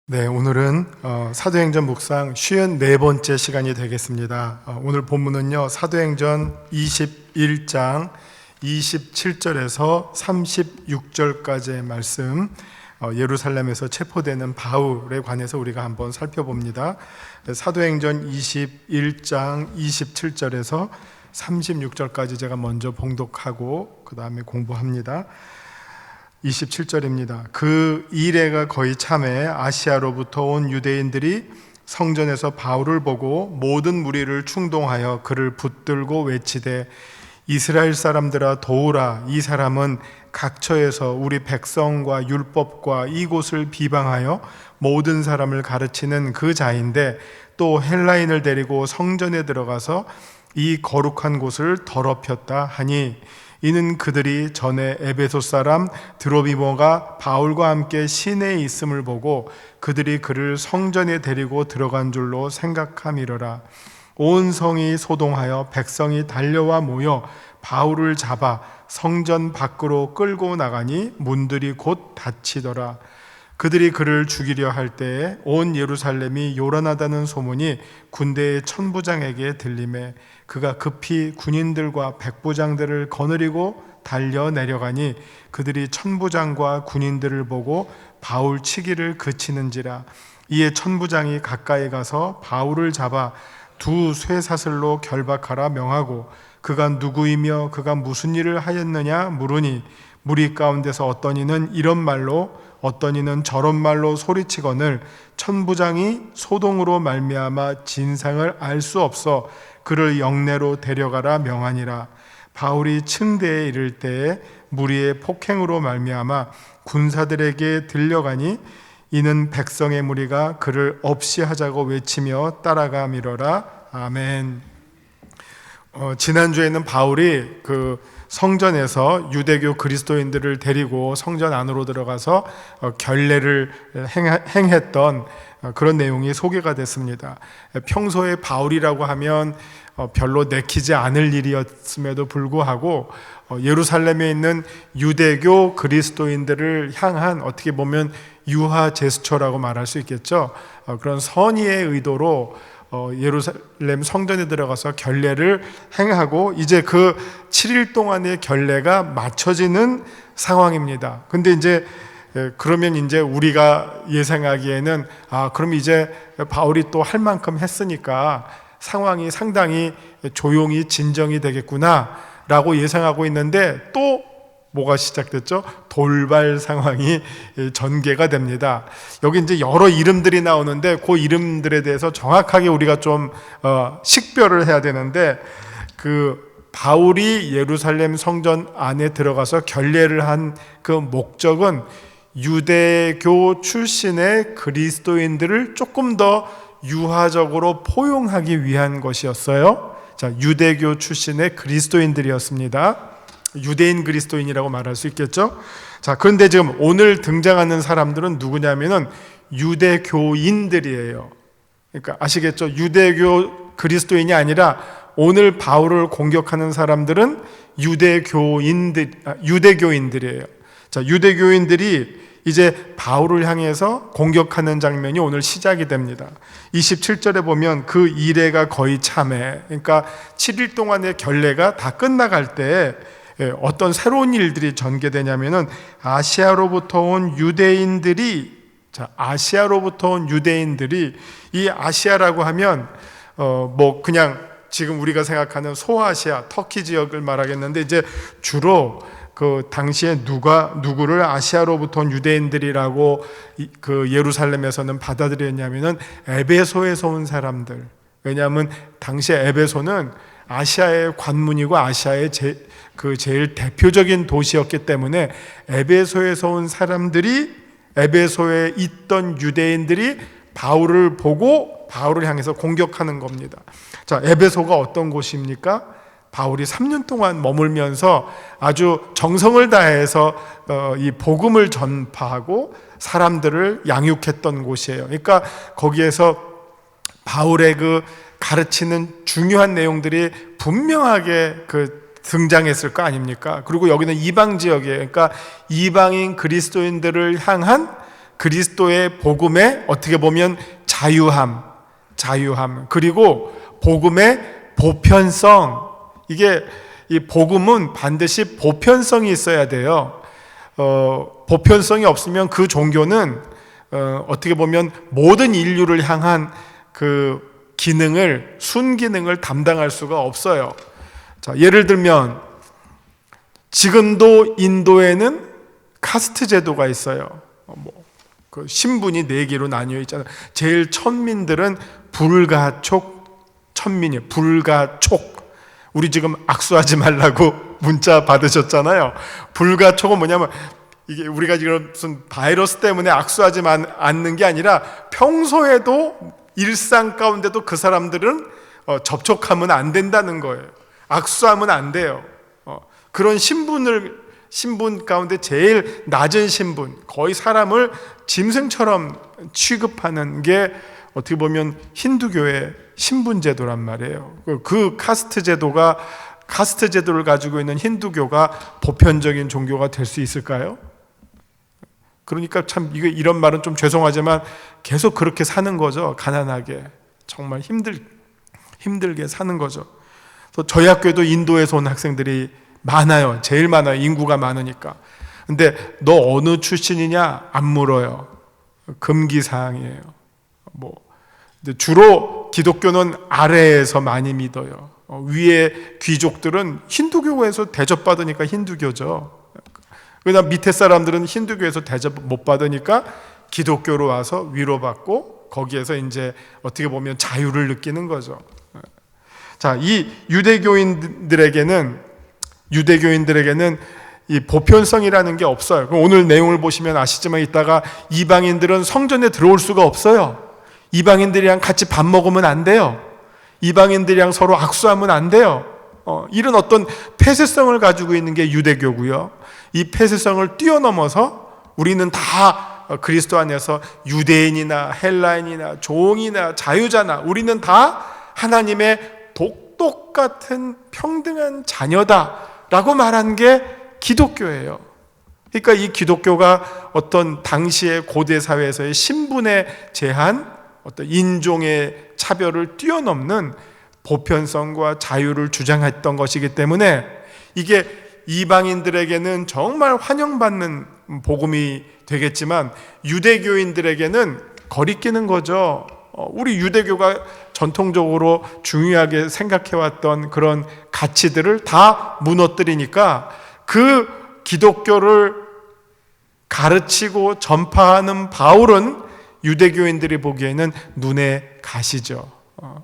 네, 오늘은 사도행전 묵상 54번째 시간이 되겠습니다. 오늘 본문은요, 사도행전 21장 27절에서 36절까지의 말씀, 예루살렘에서 체포되는 바울에 관해서 우리가 한번 살펴봅니다. 사도행전 21장 27절에서 36절까지 제가 먼저 봉독하고 그 다음에 공부합니다. 27절입니다. 그 이레가 거의 참에 아시아로부터 온 유대인들이 성전에서 바울을 보고 모든 무리를 충동하여 그를 붙들고 외치되 이스라엘 사람들아 도우라. 이 사람은 각처에서 우리 백성과 율법과 이곳을 비방하여 모든 사람을 가르치는 그 자인데 또 헬라인을 데리고 성전에 들어가서 이 거룩한 곳을 더럽혔다 하니 이는 그들이 전에 에베소 사람 드로비모가 바울과 함께 시내에 있음을 보고 그들이 그를 성전에 데리고 들어간 줄로 생각함이러라. 온 성이 소동하여 백성이 달려와 모여 바울을 잡아 성전 밖으로 끌고 나가니 문들이 곧 닫히더라. 그들이 그를 죽이려 할 때에 온 예루살렘이 요란하다는 소문이 군대의 천부장에게 들리매 그가 급히 군인들과 백부장들을 거느리고 달려 내려가니 그들이 천부장과 군인들을 보고 바울 치기를 그치는지라. 이에 천부장이 가까이 가서 바울을 잡아 두 쇠사슬로 결박하라 명하고 그가 누구이며 그가 무슨 일을 하였느냐 물으니 무리 가운데서 어떤 이는 이런 말로 어떤 이는 저런 말로 소리치거늘 천부장이 소동으로 말미암아 진상을 알 수 없어 그를 영내로 데려가라 명하니라. 바울이 층대에 이를 때에 무리의 폭행으로 말미암아 군사들에게 들려가니 이는 백성의 무리가 그를 없이 하자고 외치며 따라가미러라. 아멘. 지난주에는 바울이 그 성전에서 유대교 그리스도인들을 데리고 성전 안으로 들어가서 결례를 행했던 그런 내용이 소개가 됐습니다. 평소에 바울이라고 하면 별로 내키지 않을 일이었음에도 불구하고 예루살렘에 있는 유대교 그리스도인들을 향한 어떻게 보면 유화 제스처라고 말할 수 있겠죠. 그런 선의의 의도로 예루살렘 성전에 들어가서 결례를 행하고 이제 그 7일 동안의 결례가 맞춰지는 상황입니다. 근데 이제 그러면 이제 우리가 예상하기에는 그럼 이제 바울이 또 할 만큼 했으니까 상황이 상당히 조용히 진정이 되겠구나 라고 예상하고 있는데 또 뭐가 시작됐죠? 돌발 상황이 전개가 됩니다. 여기 이제 여러 이름들이 나오는데 그 이름들에 대해서 정확하게 우리가 좀 식별을 해야 되는데 그 바울이 예루살렘 성전 안에 들어가서 결례를 한 그 목적은 유대교 출신의 그리스도인들을 조금 더 유화적으로 포용하기 위한 것이었어요. 자, 유대교 출신의 그리스도인들이었습니다. 유대인 그리스도인이라고 말할 수 있겠죠. 자, 그런데 지금 오늘 등장하는 사람들은 누구냐면은 유대교인들이에요. 그러니까 아시겠죠? 유대교 그리스도인이 아니라 오늘 바울을 공격하는 사람들은 유대교인들이에요. 자, 유대교인들이 이제 바울을 향해서 공격하는 장면이 오늘 시작이 됩니다. 27절에 보면 그 이레가 거의 참해, 그러니까 7일 동안의 결례가 다 끝나갈 때 어떤 새로운 일들이 전개되냐면은 아시아로부터 온 유대인들이 이 아시아라고 하면 뭐 그냥 지금 우리가 생각하는 소아시아, 터키 지역을 말하겠는데 이제 주로 그 당시에 누구를 아시아로부터 온 유대인들이라고 그 예루살렘에서는 받아들였냐면은 에베소에서 온 사람들. 왜냐하면 당시에 에베소는 아시아의 관문이고 아시아의 제일 대표적인 도시였기 때문에 에베소에서 온 사람들이 에베소에 있던 유대인들이 바울을 보고 바울을 향해서 공격하는 겁니다. 자, 에베소가 어떤 곳입니까? 바울이 3년 동안 머물면서 아주 정성을 다해서 이 복음을 전파하고 사람들을 양육했던 곳이에요. 그러니까 거기에서 바울의 그 가르치는 중요한 내용들이 분명하게 등장했을 거 아닙니까? 그리고 여기는 이방 지역이에요. 그러니까 이방인 그리스도인들을 향한 그리스도의 복음의 어떻게 보면 자유함, 그리고 복음의 보편성. 이게 이 복음은 반드시 보편성이 있어야 돼요. 보편성이 없으면 그 종교는 어떻게 보면 모든 인류를 향한 그 순기능을 담당할 수가 없어요. 자, 예를 들면 지금도 인도에는 카스트 제도가 있어요. 그 신분이 4개로 나뉘어 있잖아요. 제일 천민들은 불가촉 천민이에요. 불가촉. 우리 지금 악수하지 말라고 문자 받으셨잖아요. 불가촉은 뭐냐면 이게 우리가 지금 무슨 바이러스 때문에 악수하지 않는 게 아니라 평소에도 일상 가운데도 그 사람들은 접촉하면 안 된다는 거예요. 악수하면 안 돼요. 그런 신분 가운데 제일 낮은 신분, 거의 사람을 짐승처럼 취급하는 게 어떻게 보면 힌두교의 신분제도란 말이에요. 그 카스트 제도를 가지고 있는 힌두교가 보편적인 종교가 될 수 있을까요? 그러니까 참 이런 말은 좀 죄송하지만 계속 그렇게 사는 거죠. 가난하게 정말 힘들게 사는 거죠. 저희 학교에도 인도에서 온 학생들이 많아요. 제일 많아요. 인구가 많으니까. 근데 너 어느 출신이냐? 안 물어요. 금기사항이에요. 근데 주로 기독교는 아래에서 많이 믿어요. 위에 귀족들은 힌두교에서 대접받으니까 힌두교죠. 그다음 밑에 사람들은 힌두교에서 대접 못 받으니까 기독교로 와서 위로받고 거기에서 이제 어떻게 보면 자유를 느끼는 거죠. 자, 이 유대교인들에게는 이 보편성이라는 게 없어요. 그럼 오늘 내용을 보시면 아시지만 이따가 이방인들은 성전에 들어올 수가 없어요. 이방인들이랑 같이 밥 먹으면 안 돼요. 이방인들이랑 서로 악수하면 안 돼요. 이런 어떤 폐쇄성을 가지고 있는 게 유대교고요. 이 폐쇄성을 뛰어넘어서 우리는 다 그리스도 안에서 유대인이나 헬라인이나 종이나 자유자나 우리는 다 하나님의 똑같은 평등한 자녀다라고 말한 게 기독교예요. 그러니까 이 기독교가 어떤 당시의 고대 사회에서의 신분의 제한, 어떤 인종의 차별을 뛰어넘는 보편성과 자유를 주장했던 것이기 때문에 이게 이방인들에게는 정말 환영받는 복음이 되겠지만 유대교인들에게는 거리끼는 거죠. 우리 유대교가 전통적으로 중요하게 생각해왔던 그런 가치들을 다 무너뜨리니까 그 기독교를 가르치고 전파하는 바울은 유대교인들이 보기에는 눈에 가시죠.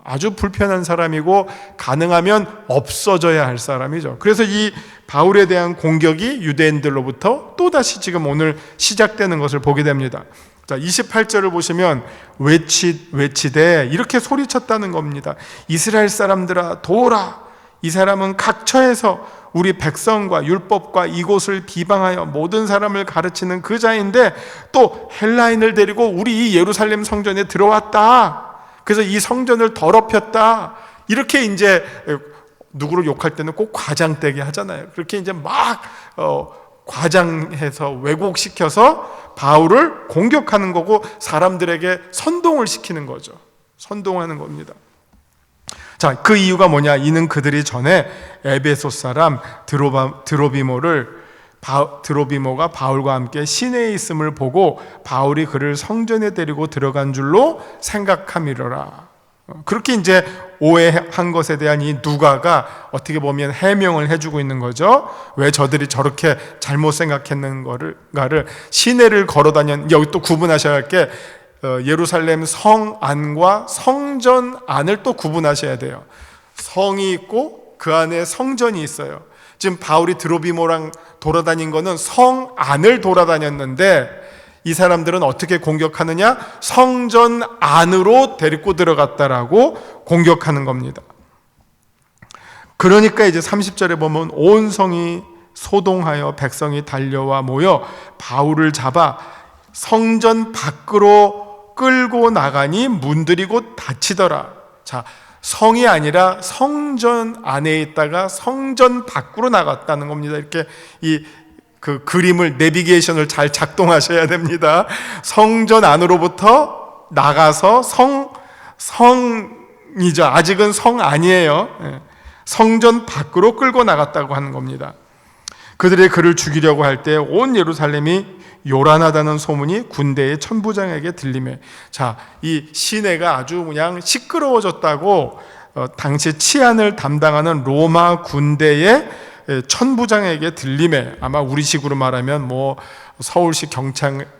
아주 불편한 사람이고 가능하면 없어져야 할 사람이죠. 그래서 이 바울에 대한 공격이 유대인들로부터 또다시 지금 오늘 시작되는 것을 보게 됩니다. 자, 28절을 보시면 외치되 이렇게 소리쳤다는 겁니다. 이스라엘 사람들아 도오라. 이 사람은 각처에서 우리 백성과 율법과 이곳을 비방하여 모든 사람을 가르치는 그 자인데 또 헬라인을 데리고 우리 이 예루살렘 성전에 들어왔다. 그래서 이 성전을 더럽혔다. 이렇게 이제 누구를 욕할 때는 꼭 과장되게 하잖아요. 그렇게 이제 막 과장해서 왜곡시켜서 바울을 공격하는 거고 사람들에게 선동을 시키는 거죠. 선동하는 겁니다. 자, 그 이유가 뭐냐? 이는 그들이 전에 에베소 사람 드로비모가 바울과 함께 시내에 있음을 보고 바울이 그를 성전에 데리고 들어간 줄로 생각함이로라. 그렇게 이제 오해한 것에 대한 이 누가가 어떻게 보면 해명을 해주고 있는 거죠. 왜 저들이 저렇게 잘못 생각했는가를 시내를 걸어다녔. 여기 또 구분하셔야 할 게 예루살렘 성 안과 성전 안을 또 구분하셔야 돼요. 성이 있고 그 안에 성전이 있어요. 지금 바울이 드로비모랑 돌아다닌 거는 성 안을 돌아다녔는데 이 사람들은 어떻게 공격하느냐? 성전 안으로 데리고 들어갔다라고 공격하는 겁니다. 그러니까 이제 30절에 보면 온 성이 소동하여 백성이 달려와 모여 바울을 잡아 성전 밖으로 끌고 나가니 문들이 곧 닫히더라. 자, 성이 아니라 성전 안에 있다가 성전 밖으로 나갔다는 겁니다. 이렇게 이 그 그림을, 내비게이션을 잘 작동하셔야 됩니다. 성전 안으로부터 나가서 성이죠. 아직은 성 아니에요. 성전 밖으로 끌고 나갔다고 하는 겁니다. 그들의 그를 죽이려고 할 때 온 예루살렘이 요란하다는 소문이 군대의 천부장에게 들리매, 자, 이 시내가 아주 그냥 시끄러워졌다고 당시 치안을 담당하는 로마 군대의 천부장에게 들리매, 아마 우리식으로 말하면 뭐 서울시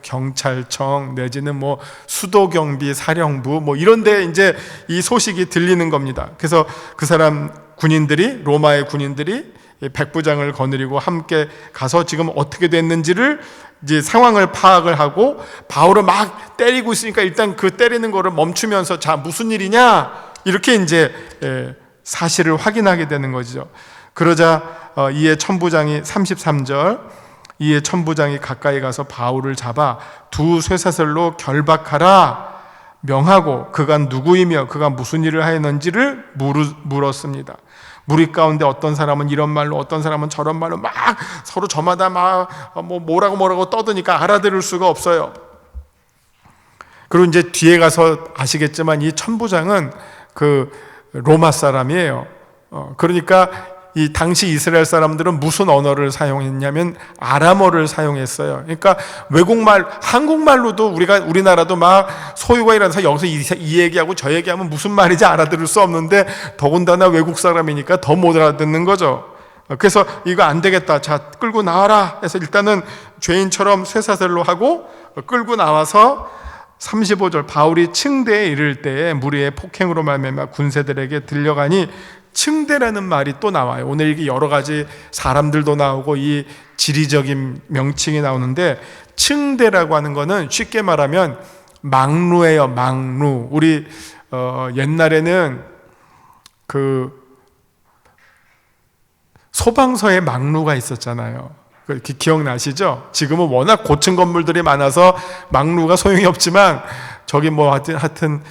경찰청 내지는 뭐 수도경비 사령부 뭐 이런데 이제 이 소식이 들리는 겁니다. 그래서 그 사람 군인들이, 로마의 군인들이 백부장을 거느리고 함께 가서 지금 어떻게 됐는지를 이제 상황을 파악을 하고, 바울을 막 때리고 있으니까 일단 그 때리는 거를 멈추면서, 자, 무슨 일이냐, 이렇게 이제 사실을 확인하게 되는 거죠. 그러자 이에 천부장이 33절, 이에 천부장이 가까이 가서 바울을 잡아 두 쇠사슬로 결박하라 명하고, 그가 누구이며 그가 무슨 일을 하였는지를 물었습니다. 무리 가운데 어떤 사람은 이런 말로, 어떤 사람은 저런 말로 막 서로 저마다 막 뭐라고 떠드니까 알아들을 수가 없어요. 그리고 이제 뒤에 가서 아시겠지만 이 천부장은 그 로마 사람이에요. 그러니까 이 당시 이스라엘 사람들은 무슨 언어를 사용했냐면 아람어를 사용했어요. 그러니까 외국말, 한국말로도 우리나라도 막 소유가 일어나서 여기서 이 얘기하고 저 얘기하면 무슨 말인지 알아들을 수 없는데, 더군다나 외국 사람이니까 더 못 알아듣는 거죠. 그래서 이거 안 되겠다, 자, 끌고 나와라 해서 일단은 죄인처럼 쇠사슬로 하고 끌고 나와서 35절, 바울이 층대에 이를 때에 무리의 폭행으로 말미암아 군사들에게 들려가니, 층대라는 말이 또 나와요. 오늘 이게 여러 가지 사람들도 나오고 이 지리적인 명칭이 나오는데, 층대라고 하는 거는 쉽게 말하면 망루예요. 망루. 우리 옛날에는 그 소방서에 망루가 있었잖아요. 기억나시죠? 지금은 워낙 고층 건물들이 많아서 망루가 소용이 없지만, 저기 뭐 하여튼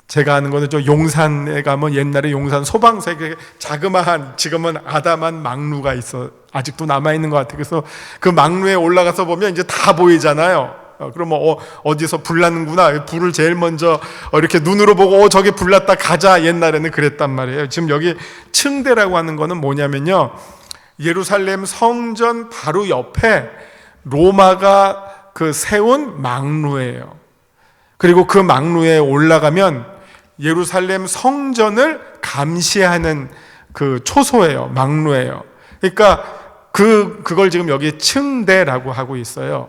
제가 아는 거는 저 용산에 가면 옛날에 용산 소방서에 자그마한, 지금은 아담한 망루가 있어, 아직도 남아있는 것 같아요. 그래서 그 망루에 올라가서 보면 이제 다 보이잖아요. 그러면 어디서 불 났는구나, 불을 제일 먼저 이렇게 눈으로 보고 저기 불 났다 가자, 옛날에는 그랬단 말이에요. 지금 여기 층대라고 하는 거는 뭐냐면요, 예루살렘 성전 바로 옆에 로마가 그 세운 망루예요. 그리고 그 망루에 올라가면 예루살렘 성전을 감시하는 그 초소예요. 망루예요. 그러니까 그걸 지금 여기 층대라고 하고 있어요.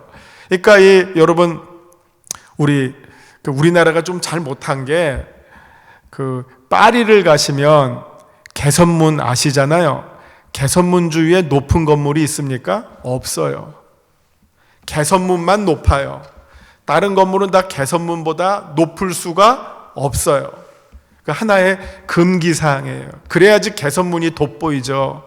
그러니까 여러분, 우리나라가 좀 잘 못한 게, 그 파리를 가시면 개선문 아시잖아요. 개선문 주위에 높은 건물이 있습니까? 없어요. 개선문만 높아요. 다른 건물은 다 개선문보다 높을 수가 없어요. 그 하나의 금기사항이에요. 그래야지 개선문이 돋보이죠.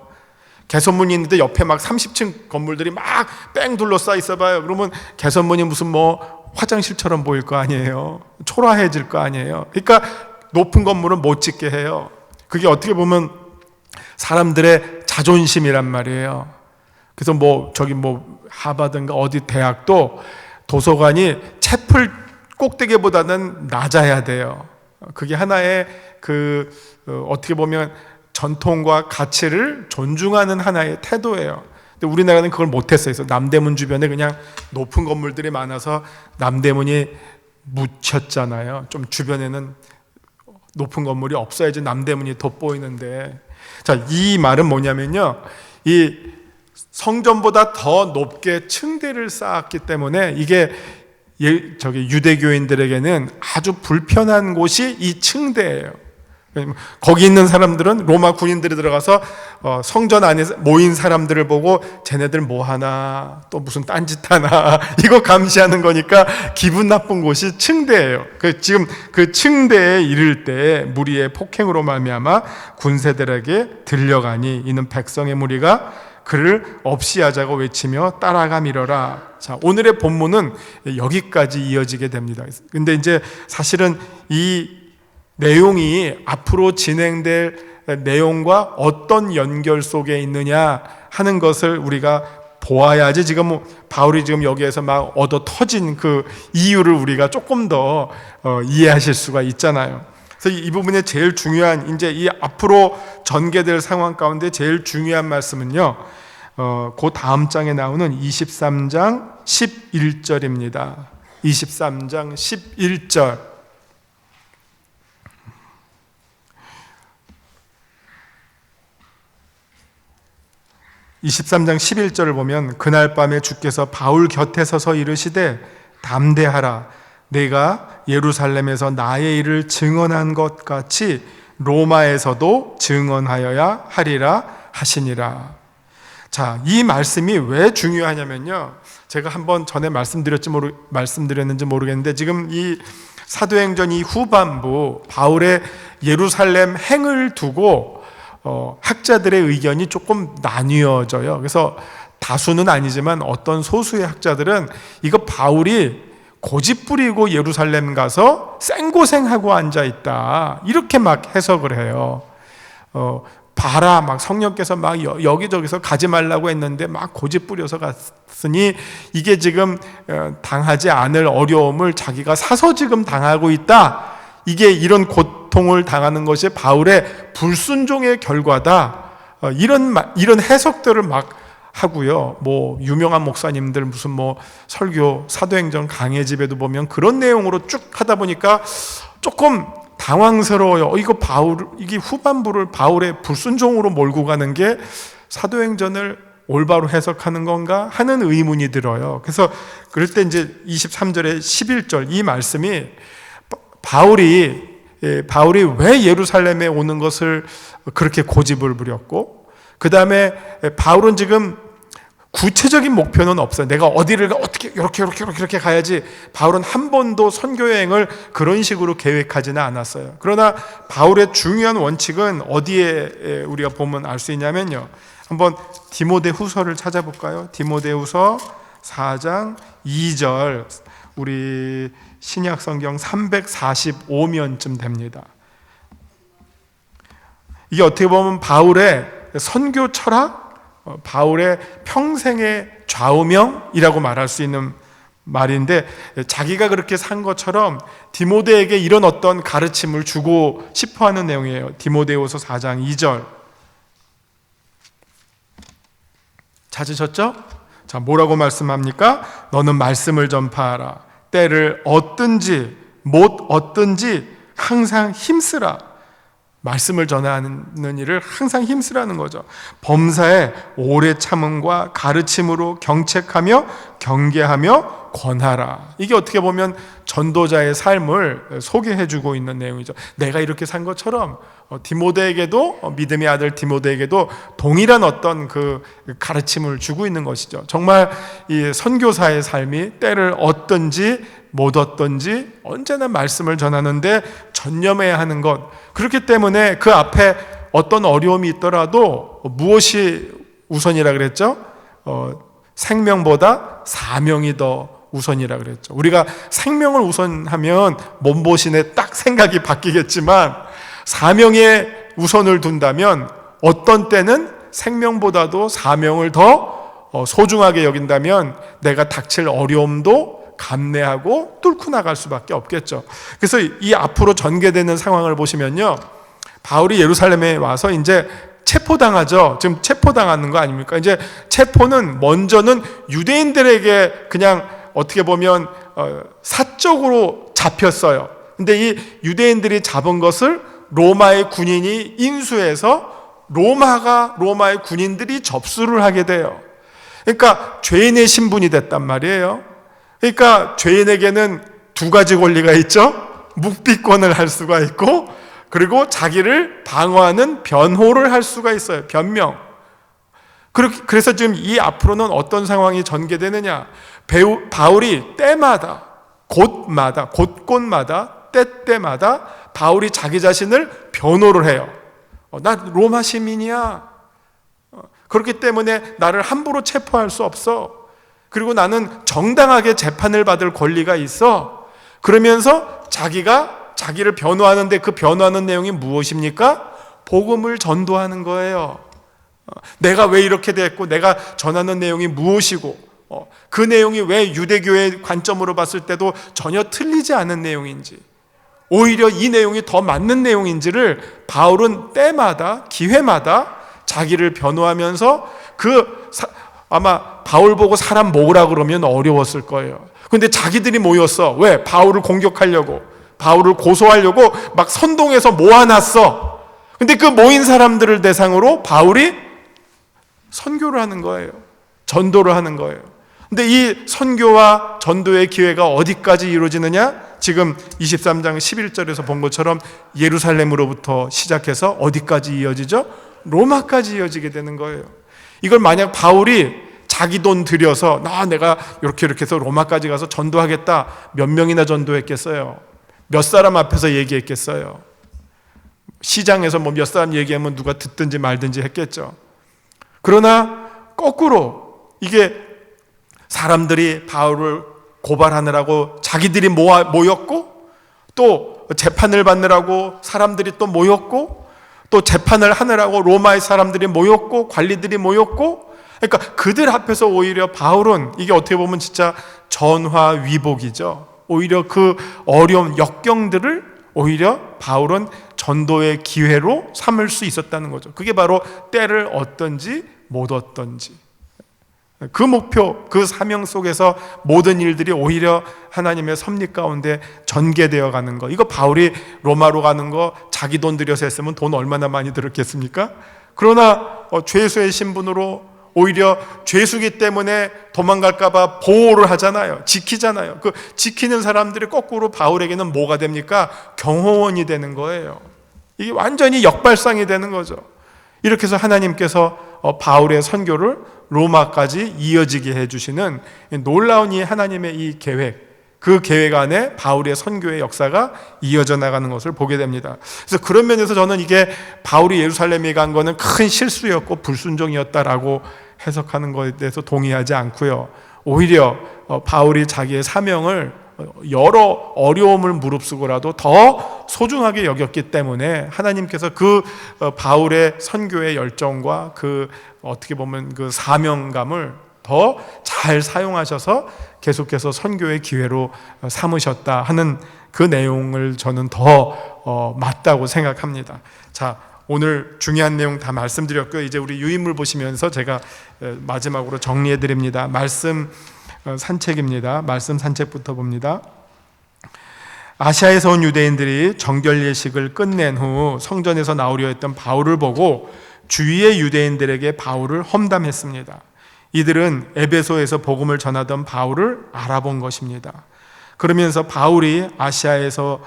개선문이 있는데 옆에 막 30층 건물들이 막 뺑 둘러싸 있어봐요. 그러면 개선문이 무슨 뭐 화장실처럼 보일 거 아니에요. 초라해질 거 아니에요. 그러니까 높은 건물은 못 짓게 해요. 그게 어떻게 보면 사람들의 자존심이란 말이에요. 그래서 저기 하버드인가 어디 대학도 도서관이 채플 꼭대기보다는 낮아야 돼요. 그게 하나의 어떻게 보면 전통과 가치를 존중하는 하나의 태도예요. 근데 우리나라는 그걸 못했어요. 그래서 남대문 주변에 그냥 높은 건물들이 많아서 남대문이 묻혔잖아요. 좀 주변에는 높은 건물이 없어야지 남대문이 돋보이는데, 자, 이 말은 뭐냐면요, 이 성전보다 더 높게 층대를 쌓았기 때문에 이게 유대교인들에게는 아주 불편한 곳이 이 층대예요. 거기 있는 사람들은, 로마 군인들이 들어가서 성전 안에 모인 사람들을 보고 쟤네들 뭐 하나, 또 무슨 딴짓 하나, 이거 감시하는 거니까 기분 나쁜 곳이 층대예요. 지금 그 층대에 이를 때 무리의 폭행으로 말미암아 군세들에게 들려가니, 이는 백성의 무리가 그를 없이 하자고 외치며 따라가 밀어라. 자, 오늘의 본문은 여기까지 이어지게 됩니다. 근데 이제 사실은 이 내용이 앞으로 진행될 내용과 어떤 연결 속에 있느냐 하는 것을 우리가 보아야지 지금 바울이 지금 여기에서 막 얻어 터진 그 이유를 우리가 조금 더 이해하실 수가 있잖아요. 그래서 이 부분에 제일 중요한, 이제 이 앞으로 전개될 상황 가운데 제일 중요한 말씀은요, 그 다음 장에 나오는 23장 11절입니다. 23장 11절. (23장 11절을) 보면, 그날 밤에 주께서 바울 곁에 서서 이르시되 담대하라, 내가 예루살렘에서 나의 일을 증언한 것 같이 로마에서도 증언하여야 하리라 하시니라. 자, 이 말씀이 왜 중요하냐면요, 제가 한번 전에 말씀드렸는지 모르겠는데, 지금 이 사도행전 이 후반부 바울의 예루살렘 행을 두고 학자들의 의견이 조금 나뉘어져요. 그래서 다수는 아니지만 어떤 소수의 학자들은 이거 바울이 고집부리고 예루살렘 가서 생고생하고 앉아있다, 이렇게 막 해석을 해요. 봐라, 막 성령께서 막 여기저기서 가지 말라고 했는데 막 고집부려서 갔으니 이게 지금 당하지 않을 어려움을 자기가 사서 지금 당하고 있다, 이게 이런 고통을 당하는 것이 바울의 불순종의 결과다, 이런 해석들을 막 하고요. 뭐 유명한 목사님들 무슨 뭐 설교 사도행전 강해집에도 보면 그런 내용으로 쭉 하다 보니까 조금 당황스러워요. 이게 후반부를 바울의 불순종으로 몰고 가는 게 사도행전을 올바로 해석하는 건가 하는 의문이 들어요. 그래서 그럴 때 이제 23절에 11절 이 말씀이 바울이 왜 예루살렘에 오는 것을 그렇게 고집을 부렸고, 그 다음에 바울은 지금 구체적인 목표는 없어요. 내가 어디를 어떻게 이렇게 가야지. 바울은 한 번도 선교 여행을 그런 식으로 계획하지는 않았어요. 그러나 바울의 중요한 원칙은 어디에 우리가 보면 알 수 있냐면요, 한번 디모데후서를 찾아볼까요? 디모데후서 4장 2절, 우리 신약 성경 345면쯤 됩니다. 이게 어떻게 보면 바울의 선교 철학, 바울의 평생의 좌우명이라고 말할 수 있는 말인데, 자기가 그렇게 산 것처럼 디모데에게 이런 어떤 가르침을 주고 싶어하는 내용이에요. 디모데후서 4장 2절 찾으셨죠? 자, 뭐라고 말씀합니까? 너는 말씀을 전파하라. 때를 얻든지 못 얻든지 항상 힘쓰라. 말씀을 전하는 일을 항상 힘쓰라는 거죠. 범사에 오래 참음과 가르침으로 경책하며 경계하며 권하라. 이게 어떻게 보면 전도자의 삶을 소개해주고 있는 내용이죠. 내가 이렇게 산 것처럼 디모데에게도, 믿음의 아들 디모데에게도 동일한 어떤 그 가르침을 주고 있는 것이죠. 정말 이 선교사의 삶이 때를 얻든지 못 얻든지 언제나 말씀을 전하는데 전념해야 하는 것. 그렇기 때문에 그 앞에 어떤 어려움이 있더라도 무엇이 우선이라 그랬죠? 생명보다 사명이 더 우선이라 그랬죠. 우리가 생명을 우선하면 몸보신에 딱 생각이 바뀌겠지만, 사명에 우선을 둔다면 어떤 때는 생명보다도 사명을 더 소중하게 여긴다면 내가 닥칠 어려움도 감내하고 뚫고 나갈 수밖에 없겠죠. 그래서 이 앞으로 전개되는 상황을 보시면요, 바울이 예루살렘에 와서 이제 체포당하죠. 지금 체포당하는 거 아닙니까? 이제 체포는 먼저는 유대인들에게 그냥 어떻게 보면 사적으로 잡혔어요. 근데 이 유대인들이 잡은 것을 로마의 군인이 인수해서 로마의 군인들이 접수를 하게 돼요. 그러니까 죄인의 신분이 됐단 말이에요. 그러니까 죄인에게는 두 가지 권리가 있죠. 묵비권을 할 수가 있고, 그리고 자기를 방어하는 변호를 할 수가 있어요. 변명. 그래서 지금 이 앞으로는 어떤 상황이 전개되느냐, 바울이 때마다 곳곳마다 때때마다 바울이 자기 자신을 변호를 해요. 나 로마 시민이야. 그렇기 때문에 나를 함부로 체포할 수 없어. 그리고 나는 정당하게 재판을 받을 권리가 있어. 그러면서 자기를 변호하는데, 그 변호하는 내용이 무엇입니까? 복음을 전도하는 거예요. 내가 왜 이렇게 됐고 내가 전하는 내용이 무엇이고 그 내용이 왜 유대교의 관점으로 봤을 때도 전혀 틀리지 않은 내용인지, 오히려 이 내용이 더 맞는 내용인지를 바울은 때마다 기회마다 자기를 변호하면서 아마 바울 보고 사람 모으라 그러면 어려웠을 거예요. 근데 자기들이 모였어. 왜? 바울을 공격하려고, 바울을 고소하려고 막 선동해서 모아놨어. 근데 그 모인 사람들을 대상으로 바울이 선교를 하는 거예요. 전도를 하는 거예요. 근데 이 선교와 전도의 기회가 어디까지 이루어지느냐? 지금 23장 11절에서 본 것처럼 예루살렘으로부터 시작해서 어디까지 이어지죠? 로마까지 이어지게 되는 거예요. 이걸 만약 바울이 자기 돈 들여서 내가 이렇게 해서 로마까지 가서 전도하겠다, 몇 명이나 전도했겠어요? 몇 사람 앞에서 얘기했겠어요? 시장에서 몇 사람 얘기하면 누가 듣든지 말든지 했겠죠. 그러나 거꾸로 이게 사람들이 바울을 고발하느라고 자기들이 모였고, 또 재판을 받느라고 사람들이 또 모였고, 또 재판을 하느라고 로마의 사람들이 모였고, 관리들이 모였고, 그러니까 그들 앞에서 오히려 바울은, 이게 어떻게 보면 진짜 전화위복이죠. 오히려 그 어려운 역경들을 오히려 바울은 전도의 기회로 삼을 수 있었다는 거죠. 그게 바로 때를 얻든지 못 얻든지, 그 목표, 그 사명 속에서 모든 일들이 오히려 하나님의 섭리 가운데 전개되어 가는 거. 이거 바울이 로마로 가는 거 자기 돈 들여서 했으면 돈 얼마나 많이 들었겠습니까? 그러나 죄수의 신분으로 오히려 죄수기 때문에 도망갈까 봐 보호를 하잖아요. 지키잖아요. 그 지키는 사람들이 거꾸로 바울에게는 뭐가 됩니까? 경호원이 되는 거예요. 이게 완전히 역발상이 되는 거죠. 이렇게 해서 하나님께서 바울의 선교를 로마까지 이어지게 해주시는 놀라운 이 하나님의 이 계획, 그 계획 안에 바울의 선교의 역사가 이어져 나가는 것을 보게 됩니다. 그래서 그런 면에서 저는 이게 바울이 예루살렘에 간 거는 큰 실수였고 불순종이었다라고 해석하는 것에 대해서 동의하지 않고요. 오히려 바울이 자기의 사명을 여러 어려움을 무릅쓰고라도 더 소중하게 여겼기 때문에 하나님께서 그 바울의 선교의 열정과 그 어떻게 보면 그 사명감을 더 잘 사용하셔서 계속해서 선교의 기회로 삼으셨다 하는 그 내용을 저는 더 맞다고 생각합니다. 자, 오늘 중요한 내용 다 말씀드렸고요. 이제 우리 유인물 보시면서 제가 마지막으로 정리해 드립니다. 말씀 산책입니다. 말씀 산책부터 봅니다. 아시아에서 온 유대인들이 정결 예식을 끝낸 후 성전에서 나오려 했던 바울을 보고 주위의 유대인들에게 바울을 험담했습니다. 이들은 에베소에서 복음을 전하던 바울을 알아본 것입니다. 그러면서 바울이 아시아에서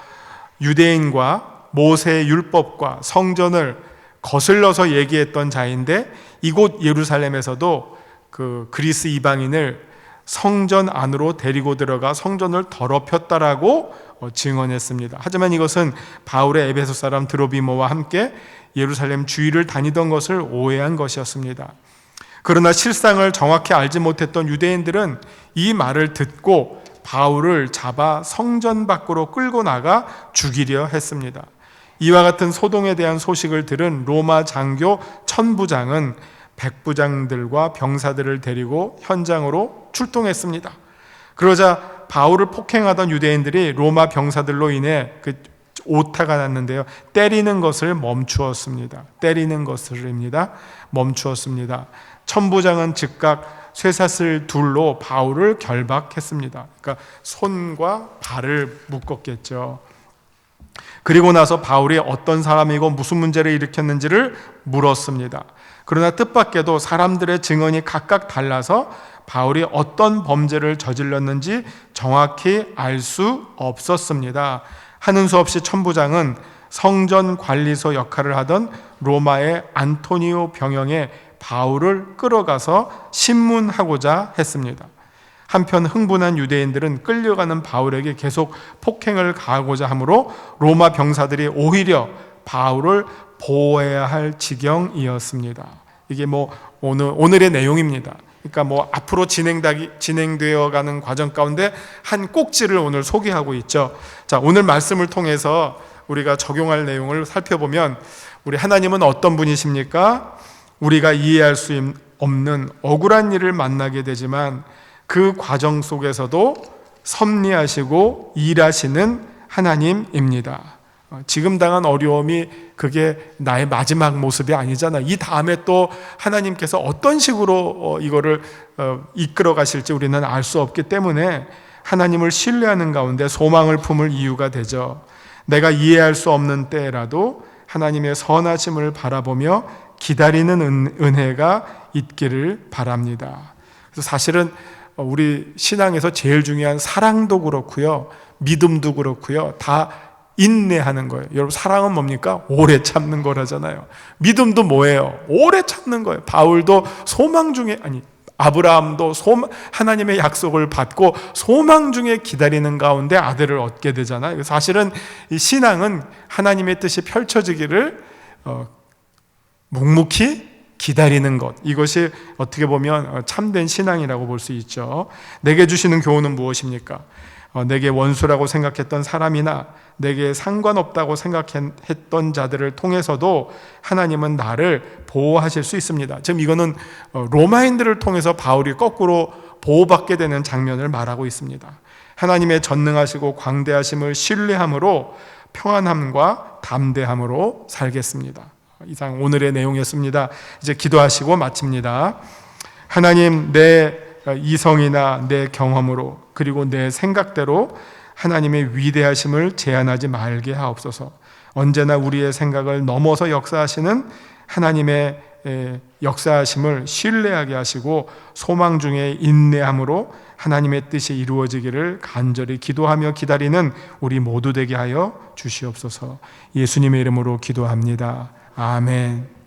유대인과 모세의 율법과 성전을 거슬러서 얘기했던 자인데, 이곳 예루살렘에서도 그 그리스 이방인을 성전 안으로 데리고 들어가 성전을 더럽혔다라고 증언했습니다. 하지만 이것은 바울의 에베소 사람 드로비모와 함께 예루살렘 주위를 다니던 것을 오해한 것이었습니다. 그러나 실상을 정확히 알지 못했던 유대인들은 이 말을 듣고 바울을 잡아 성전 밖으로 끌고 나가 죽이려 했습니다. 이와 같은 소동에 대한 소식을 들은 로마 장교 천부장은 백부장들과 병사들을 데리고 현장으로 출동했습니다. 그러자 바울을 폭행하던 유대인들이 로마 병사들로 인해 그 오타가 났는데요, 때리는 것을 멈추었습니다. 때리는 것을입니다. 멈추었습니다. 천부장은 즉각 쇠사슬 둘로 바울을 결박했습니다. 그러니까 손과 발을 묶었겠죠. 그리고 나서 바울이 어떤 사람이고 무슨 문제를 일으켰는지를 물었습니다. 그러나 뜻밖에도 사람들의 증언이 각각 달라서 바울이 어떤 범죄를 저질렀는지 정확히 알 수 없었습니다. 하는 수 없이 천부장은 성전 관리소 역할을 하던 로마의 안토니오 병영에 바울을 끌어가서 신문하고자 했습니다. 한편 흥분한 유대인들은 끌려가는 바울에게 계속 폭행을 가하고자 하므로 로마 병사들이 오히려 바울을 보호해야 할 지경이었습니다. 이게 오늘의 내용입니다. 그러니까 앞으로 진행되어 가는 과정 가운데 한 꼭지를 오늘 소개하고 있죠. 자, 오늘 말씀을 통해서 우리가 적용할 내용을 살펴보면, 우리 하나님은 어떤 분이십니까? 우리가 이해할 수 없는 억울한 일을 만나게 되지만 그 과정 속에서도 섭리하시고 일하시는 하나님입니다. 지금 당한 어려움이 그게 나의 마지막 모습이 아니잖아. 이 다음에 또 하나님께서 어떤 식으로 이거를 이끌어 가실지 우리는 알 수 없기 때문에 하나님을 신뢰하는 가운데 소망을 품을 이유가 되죠. 내가 이해할 수 없는 때라도 하나님의 선하심을 바라보며 기다리는 은혜가 있기를 바랍니다. 그래서 사실은 우리 신앙에서 제일 중요한 사랑도 그렇고요, 믿음도 그렇고요, 다 인내하는 거예요. 여러분, 사랑은 뭡니까? 오래 참는 거라잖아요. 믿음도 뭐예요? 오래 참는 거예요. 바울도 소망 중에, 아브라함도 하나님의 약속을 받고 소망 중에 기다리는 가운데 아들을 얻게 되잖아요. 사실은 이 신앙은 하나님의 뜻이 펼쳐지기를 묵묵히 기다리는 것, 이것이 어떻게 보면 참된 신앙이라고 볼 수 있죠. 내게 주시는 교훈은 무엇입니까? 내게 원수라고 생각했던 사람이나 내게 상관없다고 생각했던 자들을 통해서도 하나님은 나를 보호하실 수 있습니다. 지금 이거는 로마인들을 통해서 바울이 거꾸로 보호받게 되는 장면을 말하고 있습니다. 하나님의 전능하시고 광대하심을 신뢰함으로 평안함과 담대함으로 살겠습니다. 이상 오늘의 내용이었습니다. 이제 기도하시고 마칩니다. 하나님, 내 이성이나 내 경험으로 그리고 내 생각대로 하나님의 위대하심을 제한하지 말게 하옵소서. 언제나 우리의 생각을 넘어서 역사하시는 하나님의 역사하심을 신뢰하게 하시고 소망 중에 인내함으로 하나님의 뜻이 이루어지기를 간절히 기도하며 기다리는 우리 모두 되게 하여 주시옵소서. 예수님의 이름으로 기도합니다. 아멘.